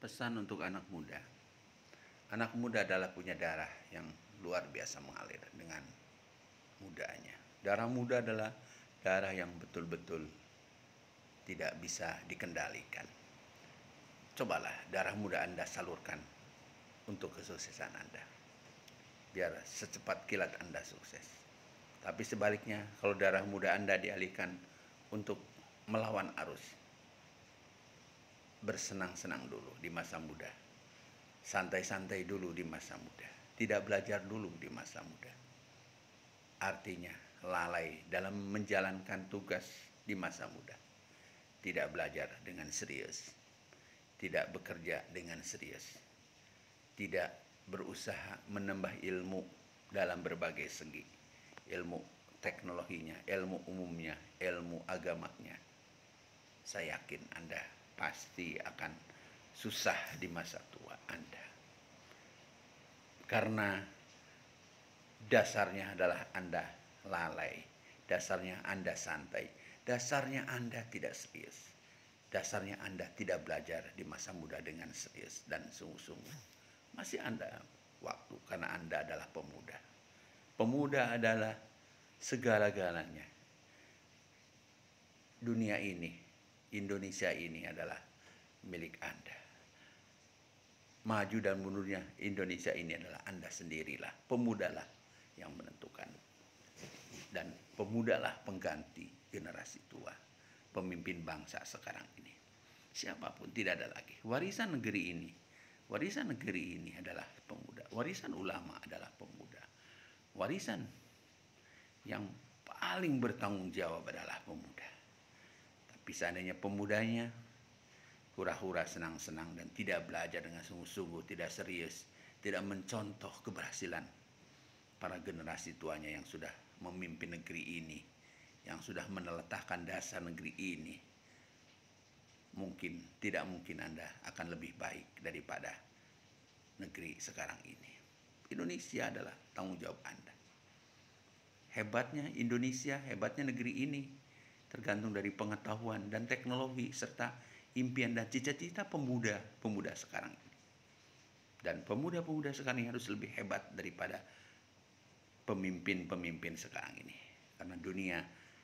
Pesan untuk anak muda. Anak muda adalah punya darah yang luar biasa mengalir dengan mudanya. Darah muda adalah darah yang betul-betul tidak bisa dikendalikan. Cobalah darah muda Anda salurkan untuk kesuksesan Anda. Biar secepat kilat Anda sukses. Tapi sebaliknya, kalau darah muda Anda dialihkan untuk melawan arus, bersenang-senang dulu di masa muda, santai-santai dulu di masa muda, tidak belajar dulu di masa muda, artinya lalai dalam menjalankan tugas di masa muda, tidak belajar dengan serius, tidak bekerja dengan serius, tidak berusaha menambah ilmu dalam berbagai segi, ilmu teknologinya, ilmu umumnya, ilmu agamanya. Saya yakin Anda pasti akan susah di masa tua Anda. Karena dasarnya adalah Anda lalai, dasarnya Anda santai, dasarnya Anda tidak serius, dasarnya Anda tidak belajar di masa muda dengan serius dan sungguh-sungguh. Masih Anda waktu karena Anda adalah pemuda. Pemuda adalah segala-galanya. Dunia ini, Indonesia ini adalah milik Anda. Maju dan mundurnya Indonesia ini adalah Anda sendirilah. Pemudalah yang menentukan. Dan pemudalah pengganti generasi tua. Pemimpin bangsa sekarang ini. Siapapun tidak ada lagi. Warisan negeri ini. Warisan negeri ini adalah pemuda. Warisan ulama adalah pemuda. Warisan yang paling bertanggung jawab adalah pemuda. Tapi seandainya pemudanya hura-hura senang-senang dan tidak belajar dengan sungguh-sungguh, tidak serius, tidak mencontoh keberhasilan para generasi tuanya yang sudah memimpin negeri ini, yang sudah meneletakkan dasar negeri ini, tidak mungkin Anda akan lebih baik daripada negeri sekarang ini. Indonesia adalah tanggung jawab Anda. Hebatnya Indonesia, hebatnya negeri ini tergantung dari pengetahuan dan teknologi serta impian dan cita-cita pemuda sekarang ini. Dan pemuda-pemuda sekarang ini harus lebih hebat daripada pemimpin-pemimpin sekarang ini. Karena dunia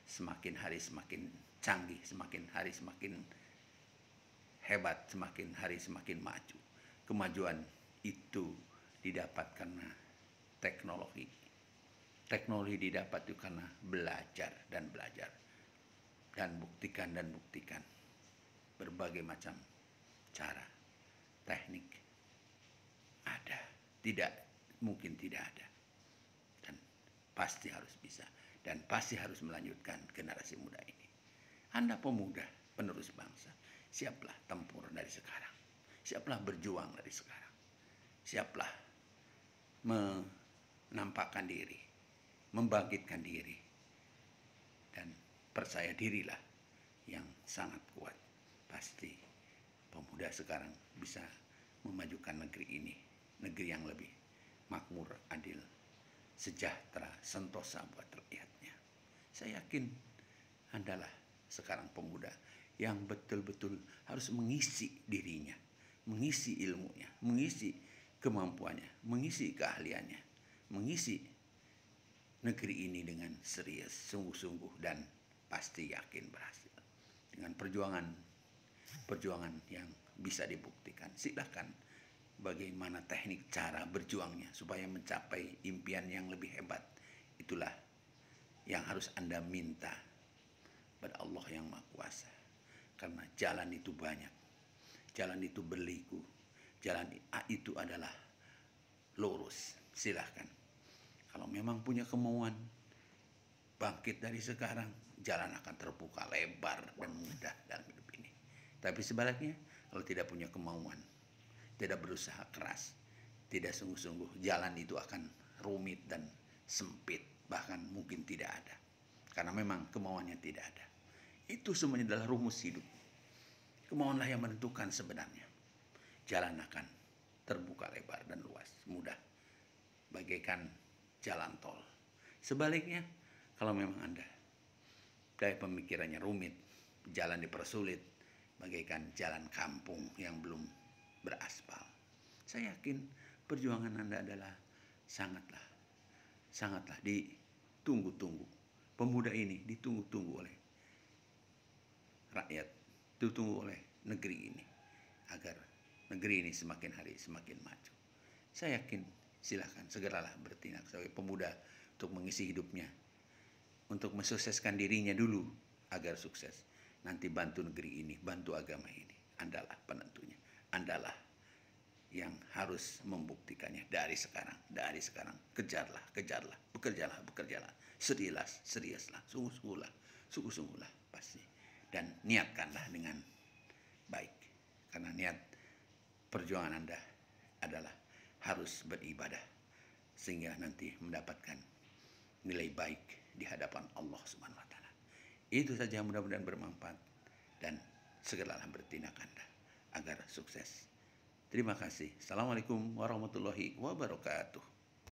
semakin hari semakin canggih, semakin hari semakin hebat, semakin hari semakin maju. Kemajuan itu didapat karena teknologi. Teknologi didapat itu karena belajar dan belajar. Dan buktikan berbagai macam cara, teknik ada, mungkin tidak ada, dan pasti harus bisa, dan pasti harus melanjutkan generasi muda ini. Anda pemuda, penerus bangsa, siaplah tempur dari sekarang, siaplah berjuang dari sekarang, siaplah menampakkan diri, membangkitkan diri, dan percaya dirilah yang sangat kuat. Pasti pemuda sekarang bisa memajukan negeri ini, negeri yang lebih makmur, adil, sejahtera, sentosa buat rakyatnya. Saya yakin Andalah sekarang pemuda yang betul-betul harus mengisi dirinya, mengisi ilmunya, mengisi kemampuannya, mengisi keahliannya, mengisi negeri ini dengan serius, sungguh-sungguh, dan pasti yakin berhasil. Dengan perjuangan yang bisa dibuktikan. Silakan bagaimana teknik cara berjuangnya supaya mencapai impian yang lebih hebat. Itulah yang harus Anda minta pada Allah yang Maha Kuasa. Karena jalan itu banyak. Jalan itu berliku. Jalan itu adalah lurus. Silakan. Kalau memang punya kemauan, bangkit dari sekarang, jalan akan terbuka lebar dan mudah dalam hidup ini. Tapi sebaliknya, kalau tidak punya kemauan, tidak berusaha keras, tidak sungguh-sungguh, jalan itu akan rumit dan sempit, bahkan mungkin tidak ada. Karena memang kemauannya tidak ada. Itu semuanya adalah rumus hidup. Kemauanlah yang menentukan sebenarnya. Jalan akan terbuka lebar dan luas, mudah, bagaikan jalan tol. Sebaliknya, kalau memang Anda dari pemikirannya rumit, jalan dipersulit, bagaikan jalan kampung yang belum Saya yakin perjuangan Anda adalah sangatlah ditunggu-tunggu. Pemuda ini ditunggu-tunggu oleh rakyat, ditunggu oleh negeri ini, agar negeri ini semakin hari semakin maju. Saya yakin, silakan segeralah bertindak sebagai pemuda untuk mengisi hidupnya, untuk mensukseskan dirinya dulu agar sukses. Nanti bantu negeri ini, bantu agama ini. Andalah penentunya. Andalah yang harus membuktikannya dari sekarang. Dari sekarang, kejarlah, bekerjalah. Seriuslah, sungguh-sungguhlah pasti. Dan niatkanlah dengan baik. Karena niat perjuangan Anda adalah harus beribadah, sehingga nanti mendapatkan nilai baik di hadapan Allah Subhanahu wa taala. Itu saja, mudah-mudahan bermanfaat, dan segeralah bertindak Anda agar sukses. Terima kasih. Assalamualaikum warahmatullahi wabarakatuh.